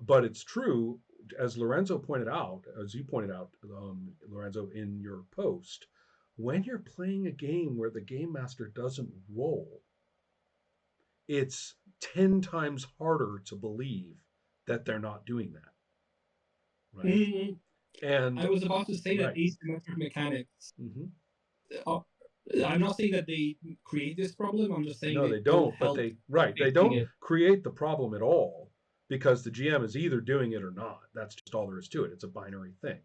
But it's true, as Lorenzo pointed out, as you pointed out, Lorenzo, in your post, when you're playing a game where the game master doesn't roll, it's 10 times harder to believe that they're not doing that, right? Mm, And I was about to say that right. asymmetric mechanics. Hmm. Uh, I'm not saying that they create this problem. I'm just saying No, they they don't don't, but help they fixing don't it. create the problem at all because the GM is either doing it or not. That's just all there is to it. It's a binary thing.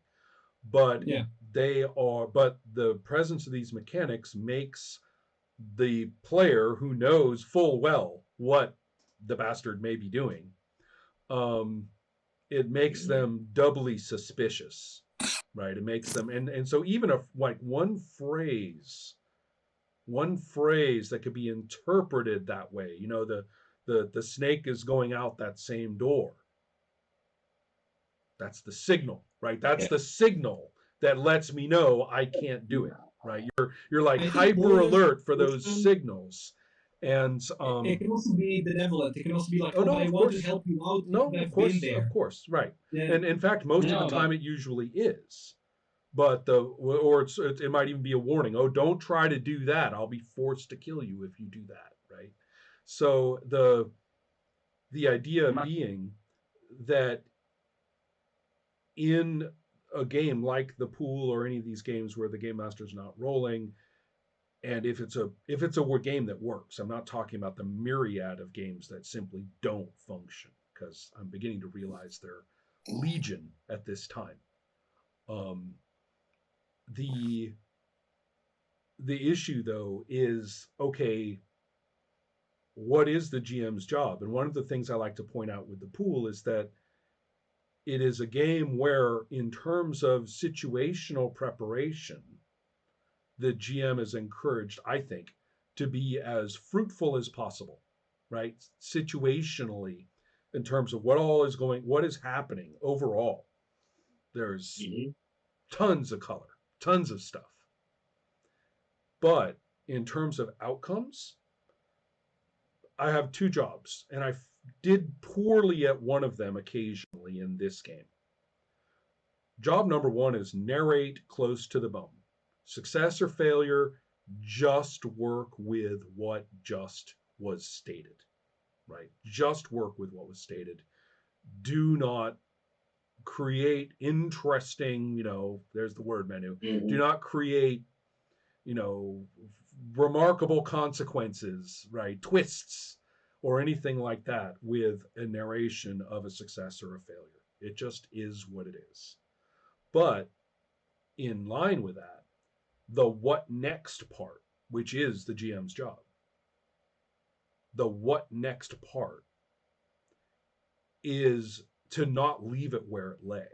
But Yeah. but the presence of these mechanics makes the player who knows full well what the bastard may be doing, um, it makes them doubly suspicious, right? It makes them, and so even if like one phrase that could be interpreted that way, the snake is going out that same door. That's the signal, right? That's Yeah. the signal that lets me know I can't do it, right? You're like I think more hyper than alert for those solution, signals, and it can also be benevolent. It can also be like, oh oh, but no, I of want to course, help you out because no, I've been there. right. Yeah. And in fact, most of the No, time it usually is. But it might even be a warning. Oh, don't try to do that. I'll be forced to kill you if you do that, right? So the idea being that in a game like the pool or any of these games where the game master's not rolling, and if it's a game that works, I'm not talking about the myriad of games that simply don't function, because I'm beginning to realize they're legion at this time. um, the the issue though is, okay, what is the GM's job? And one of the things I like to point out with the pool is that it is a game where, in terms of situational preparation, the GM is encouraged, I think, to be as fruitful as possible, right? Situationally, in terms of what is happening overall. There's mm-hmm. tons of color, tons of stuff. But in terms of outcomes, I have two jobs, and I did poorly at one of them occasionally in this game. Job number one is narrate close to the bone. Success or failure, just work with what just was stated, right? Just work with what was stated. Do not create interesting, there's the word menu. Do Mm-hmm. not create, you know, remarkable consequences, right? Twists or anything like that with a narration of a success or a failure. It just is what it is. But in line with that, the what next part, which is the GM's job, the what next part is to not leave it where it lay.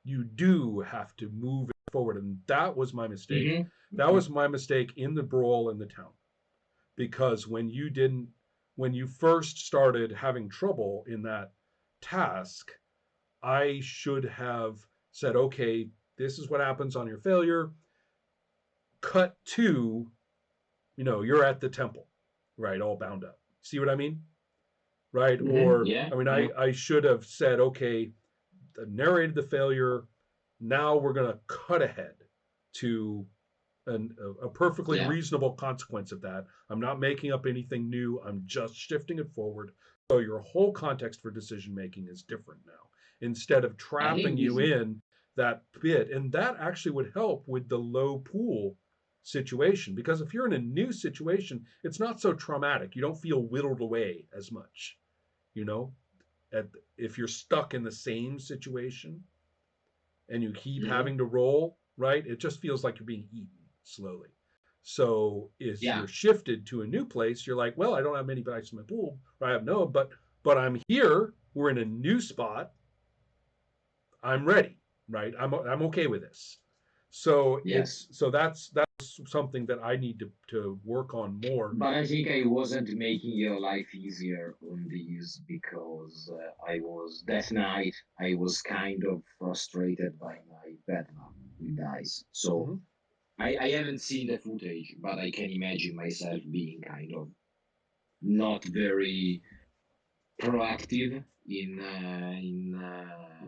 You do have to move it forward. And that was my mistake. Mm-hmm. That was my mistake in the brawl in the town. Because when you first started having trouble in that task, I should have said, okay, this is what happens on your failure. Cut to, you're at the temple, right? All bound up. See what I mean? Right? Mm-hmm. Or, Yeah, I mean, yeah. I should have said, okay, narrated the failure. Now we're going to cut ahead to a perfectly Yeah. reasonable consequence of that. I'm not making up anything new. I'm just shifting it forward. So your whole context for decision making is different now, instead of I trapping think this you is in that bit. And that actually would help with the low pool situation, because if you're in a new situation, it's not so traumatic. You don't feel whittled away as much, you know. If you're stuck in the same situation and you keep mm-hmm. having to roll, right, it just feels like you're being eaten slowly. So if Yeah. you're shifted to a new place, you're like, well, I don't have many dice in my pool, or I have no, but I'm here. We're in a new spot. I'm ready, right? I'm okay with this. So Yes. that's something that I need to work on more. But I think I wasn't making your life easier on these because I was that night. I was kind of frustrated by my bad luck with dice. So Mm-hmm. I haven't seen the footage, but I can imagine myself being kind of not very proactive in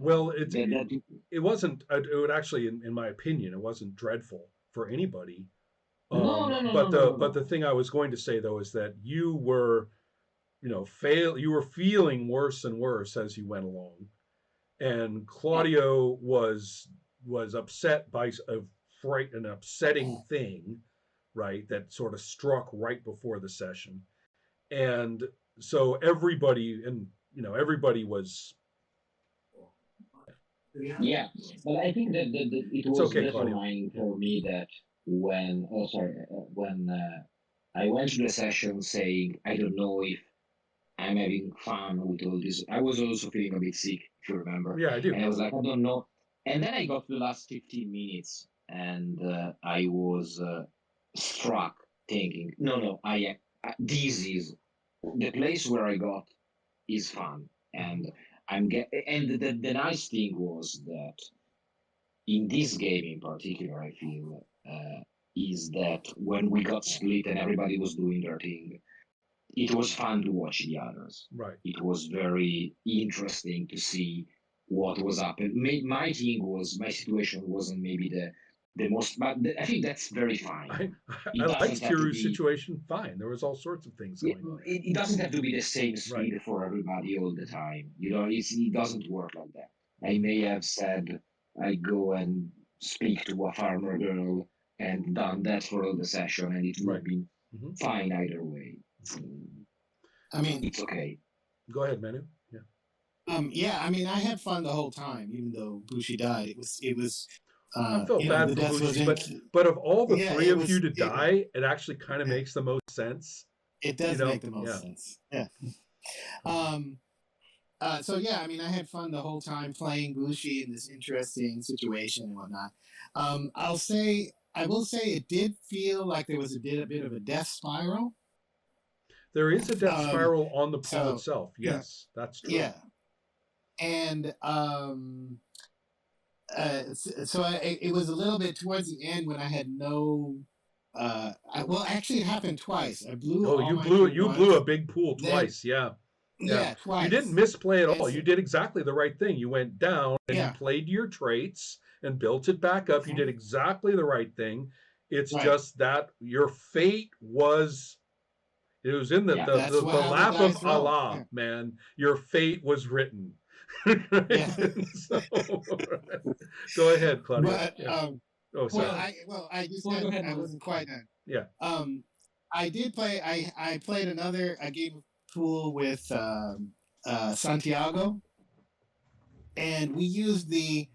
Well, that. it wasn't. It would actually, in my opinion, it wasn't dreadful for anybody. No, no, no, no, But no, no, the no. thing I was going to say though is that you were, you were feeling worse and worse as you went along, and Claudio was upset by an upsetting thing, right? That sort of struck right before the session, and so everybody and everybody was. Yeah, but I think that it It's was okay, Claudio. determining Yeah. for me that when, oh sorry, when I went to the session saying I don't know if I'm having fun with all this. I was also feeling a bit sick, if you remember, Yeah, I do. and I was like, I don't know. And then I got to the last 15 minutes, and I was struck, thinking, no, no, this is the place where I got is fun, and and the nice thing was that in this game in particular, I feel is that when we got split and everybody was doing their thing, it was fun to watch the others. Right. It was very interesting to see what was up. And my thing was my situation wasn't maybe the most, but I think that's very fine. I It liked doesn't have to Kiru's be. situation fine. There was all sorts of things It, going on. it doesn't have to be the same Right. speed for everybody all the time. It doesn't work like that. I may have said I go and speak to a farmer girl and done that for all the session, and it would have been fine either way. I mean, it's okay. Go ahead, Manu. Yeah. Yeah. I mean, I had fun the whole time, even though Bushi died. It was. I felt bad the for death was Bushi, in. but of all the Yeah, three of you to die, it actually kind of yeah. makes the most sense. It does make the most sense. Yeah. So yeah, I mean, I had fun the whole time playing Bushi in this interesting situation and whatnot. I will say it did feel like there was a bit of a death spiral. There is a death spiral on the pool itself. Yes, that's true. Yeah, and it was a little bit towards the end when I had no. Well, actually, it happened twice. I blew. Oh, you blew a big pool twice. Yeah. Yeah, twice. You didn't misplay at all. You did exactly the right thing. You went down and you played your traits and built it back up. You did exactly the right thing. It's just that your fate was. It was in the lap of Allah, man. Your fate was written. So, go ahead, Claudia. But, oh, sorry. I just I wasn't quite done. Yeah. I did play. I played a game of pool with Santiago, and we used the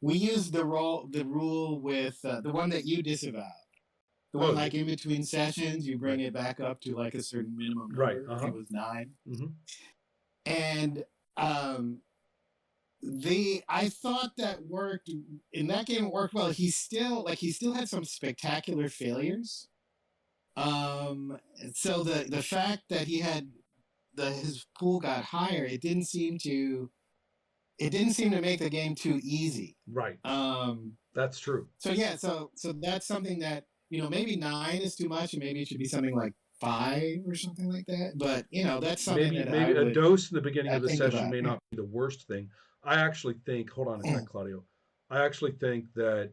rule with the one that you disavowed. The one like in between sessions, you bring it back up to like a certain minimum number. Right. I think it was 9. Mm-hmm. And I thought that worked in that game. It worked well. He still had some spectacular failures. So the fact that he had his pool got higher, it didn't seem to make the game too easy. Right. That's true. So yeah, so that's something that maybe 9 is too much, and maybe it should be something like 5 or something like that. But that's something maybe a dose in the beginning of the session may not be the worst thing. I actually think. Hold on a sec, Claudio. I actually think that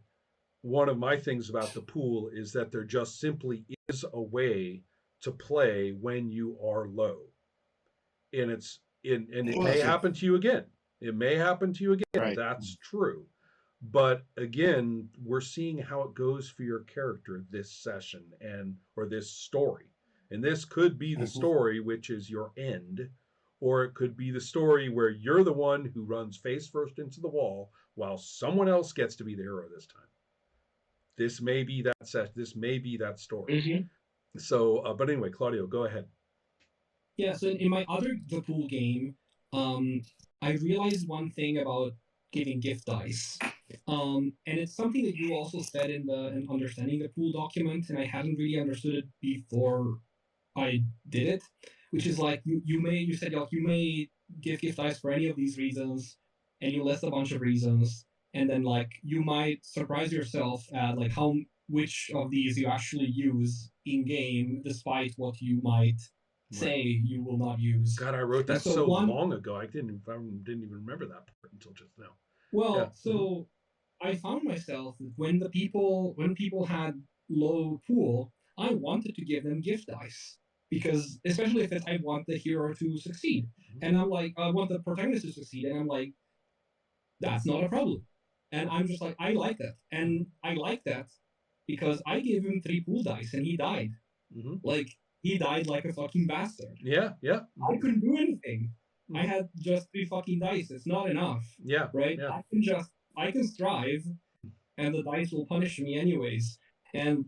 one of my things about the pool is that there just simply is a way to play when you are low, and it may happen to you again. It may happen to you again. Right. That's true. But again, we're seeing how it goes for your character this session or this story. And this could be the story, which is your end, or it could be the story where you're the one who runs face first into the wall while someone else gets to be the hero this time. This may be that This may be that story. Mm-hmm. So, but anyway, Claudio, go ahead. Yeah. So in my other the pool game, I realized one thing about giving gift dice. And it's something that you also said in understanding the pool document, and I hadn't really understood it before I did it, which is like you said like you may give gift dice for any of these reasons, and you list a bunch of reasons, and then like you might surprise yourself at like how which of these you actually use in game, despite what you might say you will not use. God, I wrote And that so so one long ago. I didn't even remember that part until just now. Yeah. well, so I found myself that when people had low pool, I wanted to give them gift dice because especially if it's, I want the hero to succeed, and I'm like I want the protagonist to succeed, and I'm like that's not a problem, and I'm just like I like that, and I like that because I gave him 3 pool dice and he died. Mm-hmm. Like he died like a fucking bastard. Yeah. Yeah. I couldn't do anything. I had just 3 fucking dice. It's not enough, Yeah. right? Yeah. I can strive, and the dice will punish me anyways. And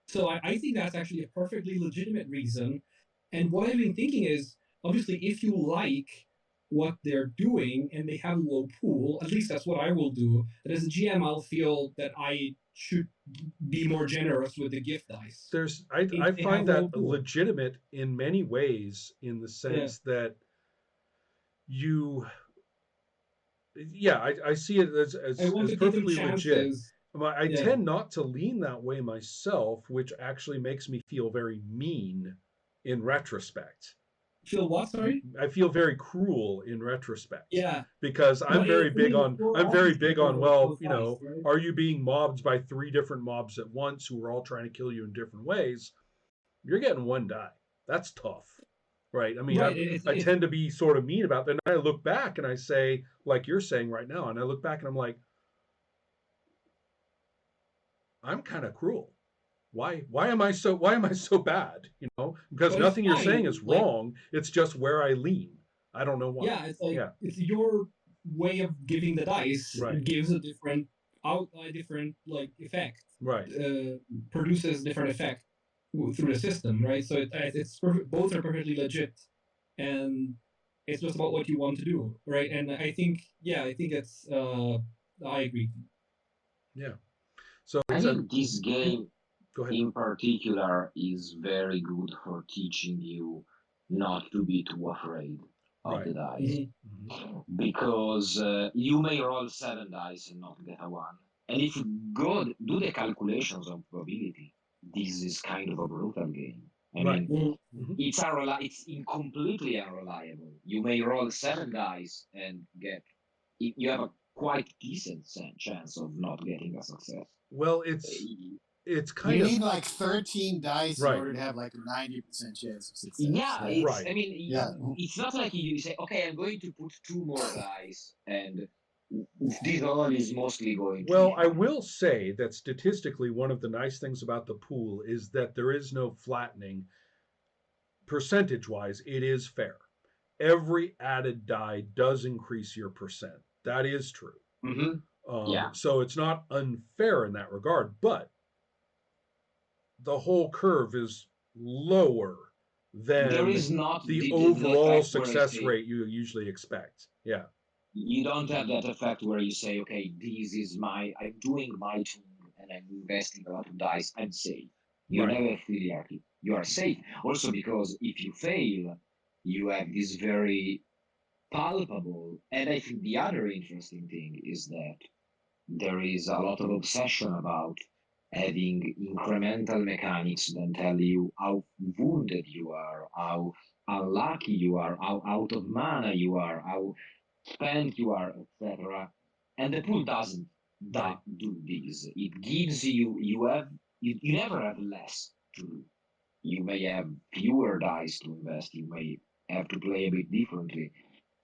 so I think that's actually a perfectly legitimate reason. And what I've been thinking is obviously, if you like what they're doing and they have a low pool, at least that's what I will do. That as a GM, I'll feel that I should be more generous with the gift dice. I If they find have low that pool. legitimate in many ways, in the Yeah. sense that you, yeah, I see it I want as to give them perfectly legit. chances. I Yeah. tend not to lean that way myself, which actually makes me feel very mean in retrospect. Feel what? Sorry. I feel very cruel in retrospect. Yeah. Because But I mean, you're I'm very obviously big on, aware of well, those dice, right? are you being mobbed by 3 different mobs at once who are all trying to kill you in different ways? You're getting 1 die. That's tough. Right. I mean, Right. I It's tend to be sort of mean about that. And I look back and I say, like you're saying right now, and I look back and I'm like, I'm kind of cruel. Why am I so bad? Because but it's nothing you're saying fine. is Like wrong. It's just where I lean. I don't know why. yeah, it's like Yeah. it's your way of giving the dice. Right. It gives a different a different like effect. Right. Produces different effect through the system, right? So it's both are perfectly legit, and it's just about what you want to do, right? And I think it's I agree. Yeah. So I it's a think this game go ahead. in particular is very good for teaching you not to be too afraid of Right. the dice. Mm-hmm. Because you may roll 7 dice and not get a 1. And if you do the calculations of probability, this is kind of a brutal game. I Right. mean, Mm-hmm. it's completely unreliable. You may roll 7 dice and you have a quite decent chance of not getting a success. Well, it's kind You of need like 13 dice in Right. order to have like a 90% chance of success. Yeah, it's Right. I mean, Yeah. it's not like you say, okay, I'm going to put 2 more dice, and this one is mostly going to Well, be I fine. will say that statistically, one of the nice things about the pool is that there is no flattening. Percentage wise, it is fair. Every added die does increase your percent. That is true. Yeah. So it's not unfair in that regard, but the whole curve is lower There than is not the the overall effect where you success say, rate you usually expect. Yeah. you don't have that effect where you say, okay, I'm doing my thing and I'm investing a lot of dice. I'm safe. You Right. never feel like you are safe. Also, because if you fail, you have this very palpable. And I think the other interesting thing is that there is a lot of obsession about having incremental mechanics that tell you how wounded you are, how unlucky you are, how out of mana you are, how spent you are, etc. And the pool doesn't do this. It gives you never have less to do. You may have fewer dice to invest. You may have to play a bit differently.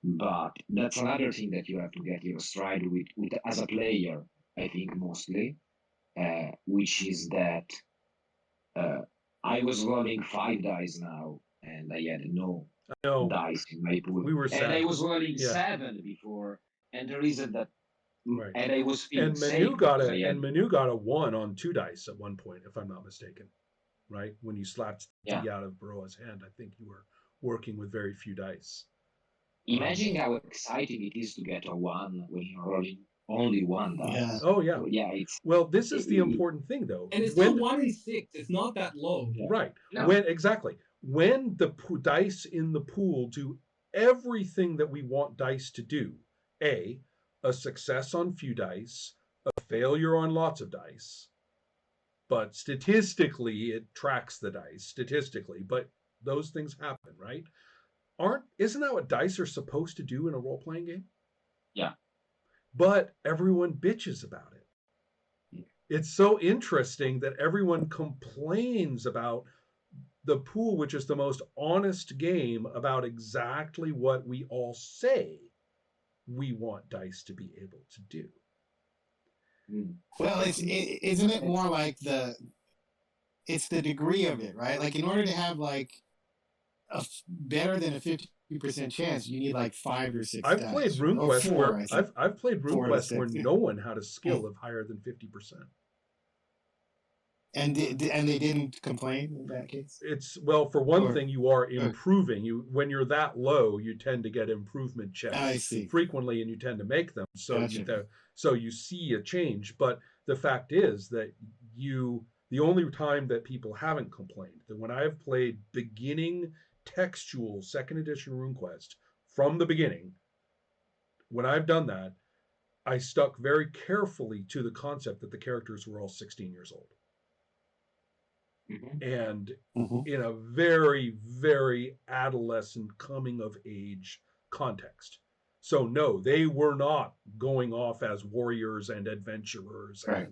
But that's another thing that you have to get your stride with as a player, I think mostly, which is that I was rolling 5 dice now, and I had no dice in my pool. We were sad. And I was rolling 7 before, and the reason that, right. And I was feeling and safe. Manu got a 1 on 2 dice at one point, if I'm not mistaken. Right? When you slapped the tea out of Baroa's hand, I think you were working with very few dice. Imagine how exciting it is to get a 1 when you're rolling only one die. Yeah. Oh yeah. So, yeah, it's Well, this is the it, important thing, though. And it's still 1 in 6. It's not that low. yeah. Right. No. When the dice in the pool do everything that we want dice to do, a success on few dice, a failure on lots of dice, but statistically it tracks the dice statistically, but those things happen, right? Isn't that what dice are supposed to do in a role-playing game? Yeah. But everyone bitches about it. It's so interesting that everyone complains about the pool, which is the most honest game about exactly what we all say we want dice to be able to do. Well, isn't it more like it's the degree of it, right? Like in order to have like better than a 50% chance, you need like 5 or 6 I've played dice, or RuneQuest 4. where I think I've played 4 to RuneQuest where 6. no one had a skill of higher than 50%. And they didn't complain in that case. It's well, for one Or thing, you are improving. You when you're that low, you tend to get improvement checks I see. frequently, and you tend to make them. So Gotcha. you see a change. But the fact is that the only time that people haven't complained, that when I have played beginning textual second edition RuneQuest from the beginning, when I've done that, I stuck very carefully to the concept that the characters were all 16 years old. And in a very, very adolescent coming of age context. So no, they were not going off as warriors and adventurers Right.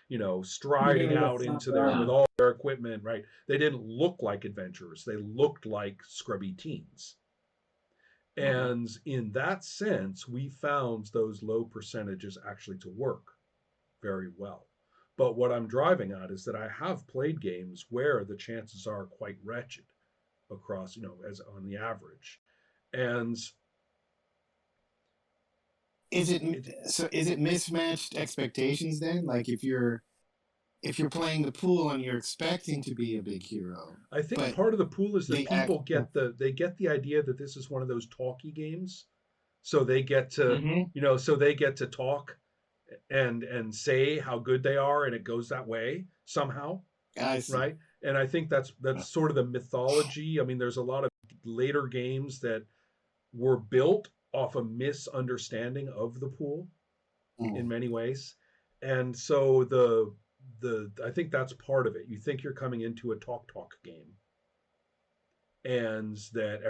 and striding Yeah, out that's not into there bad. with all their equipment, right? They didn't look like adventurers. They looked like scrubby teens. And in that sense, we found those low percentages actually to work very well. But what I'm driving at is that I have played games where the chances are quite wretched across, as on the average. And Is it mismatched expectations then? Like if you're playing the pool and you're expecting to be a big hero, I think but part of the pool is that they act. people get the idea that this is one of those talky games. So they get to, so they get to talk and say how good they are, and it goes that way somehow. I see. Right. And I think that's sort of the mythology. I mean, there's a lot of later games that were built off a misunderstanding of the pool in many ways. And so I think that's part of it. You think you're coming into a talk game, and that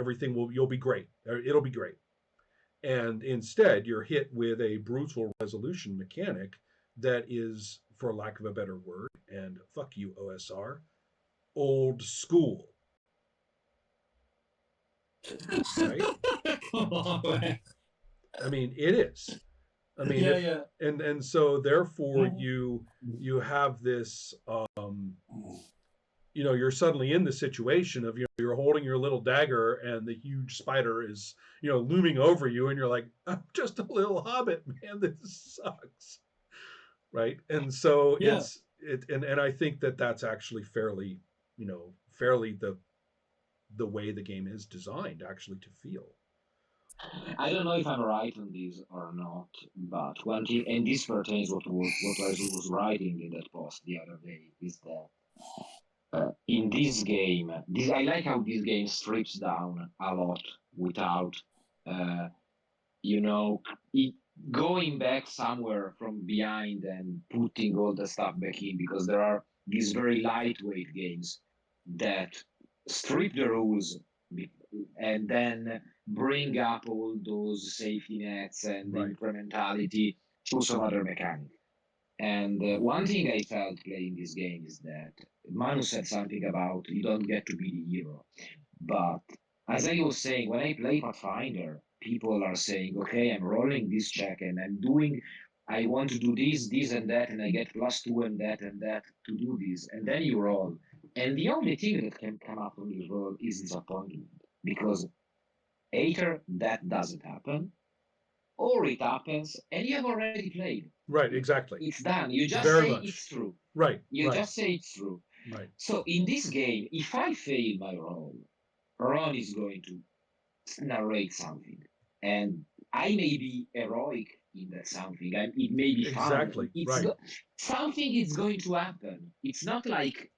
you'll be great. It'll be great. And instead you're hit with a brutal resolution mechanic that is, for lack of a better word, and fuck you OSR, old school. Right? Come on, man. I mean, it is. I mean, yeah. And so therefore you have this, you're suddenly in the situation of, you're holding your little dagger and the huge spider is, looming over you, and you're like, I'm just a little hobbit, man, this sucks. Right. And so Yeah. and I think that that's actually fairly the way the game is designed actually to feel. I don't know if I'm right on this or not, but one thing, and this pertains what I was writing in that post the other day, is that in this game, I like how this game strips down a lot without, going back somewhere from behind and putting all the stuff back in, because there are these very lightweight games that strip the rules and then bring up all those safety nets and Right. incrementality through some other mechanic. And one thing I felt playing this game is that Manu said something about you don't get to be the hero. But as I was saying, when I play Pathfinder, people are saying, okay, I'm rolling this check and I want to do this and that, and I get +2 and that to do this. And then you roll. And the only thing that can come up on this roll is disappointment. Because either that doesn't happen, or it happens and you have already played. Right, exactly. It's done. You just Very say much. it's true. Right. You just say it's true. Right. So in this game, if I fail my roll, Ron is going to narrate something. And I may be heroic in that something, and it may be fun. Exactly. Right. Something is going to happen. It's not like,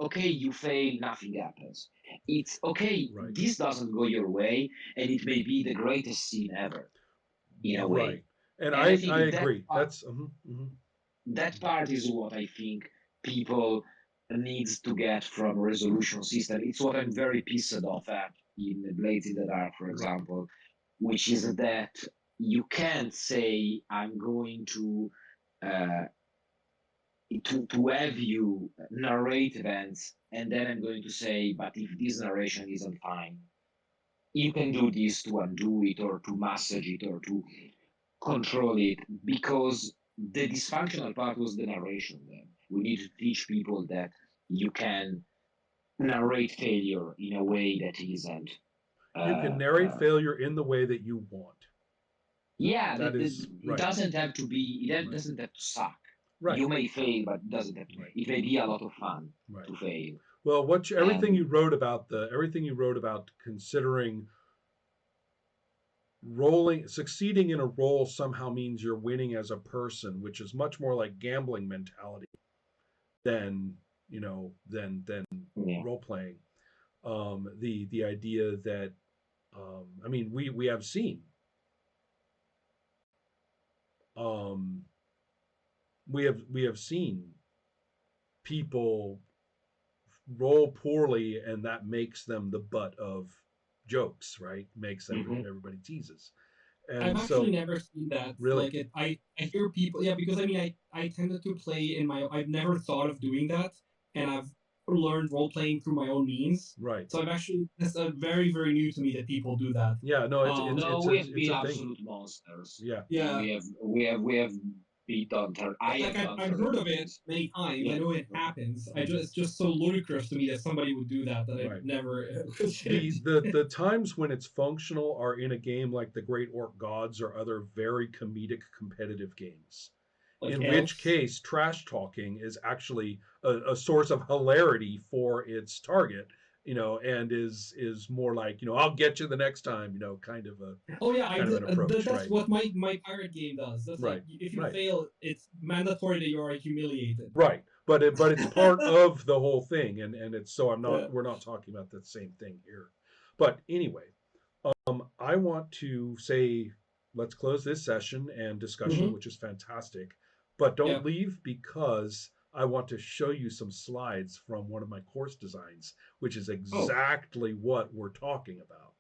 okay, you fail, nothing happens. It's okay, Right. this doesn't go your way, and it may be the greatest scene ever, in a way. Right. And And I I think agree. That's that part is what I think people needs to get from a resolution system. It's what I'm very pissed off at in Blades in the Dark, for example, which is that you can't say I'm going uh, to have you narrate events, and then I'm going to say, but if this narration isn't fine, you can do this to undo it or to massage it or to control it, because the dysfunctional part was the narration. Then we need to teach people that you can narrate failure in a way that isn't. You can narrate failure in the way that you want. Yeah, that is it doesn't have to be. It doesn't have to suck. Right. You may fail, but it doesn't have to. It may be a lot of fun to fail. Well, everything you wrote about considering succeeding in a role somehow means you're winning as a person, which is much more like gambling mentality than role playing. The idea that I mean, we have seen we have seen people roll poorly, and that makes them the butt of jokes, right? Makes everybody teases. And I've actually never seen that. Really? Like I hear people, yeah, because I mean, I tended to play in my. I've never thought of doing that, and I've learned role playing through my own means. Right. So I've actually that's very very new to me that people do that. Yeah. No. We have been absolute monsters. Yeah. Yeah. We have beat on turn. I've heard of it many times. Yeah. I know it happens. It's just so ludicrous to me that somebody would do that I've never. the times when it's functional are in a game like the Great Orc Gods or other very comedic competitive games. Like in which case, trash talking is actually a source of hilarity for its target, and is more like, I'll get you the next time, kind of a an approach. That's what my pirate game does. That's like if you fail, it's mandatory that you are humiliated. Right, but it's part of the whole thing, and it's so we're not talking about the same thing here. But anyway, I want to say let's close this session and discussion, which is fantastic. But don't leave, because I want to show you some slides from one of my course designs, which is exactly what we're talking about.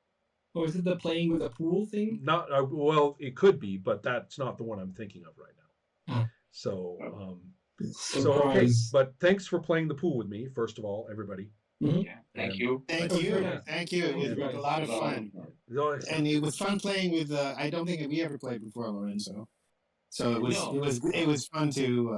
Oh, is it the playing with a pool thing? Not well, it could be, but that's not the one I'm thinking of right now. So, okay. But thanks for playing the pool with me, first of all, everybody. Yeah, thank you. Thank you. It was a lot of fun, and it was fun playing with. I don't think we ever played before, Lorenzo. So it was fun to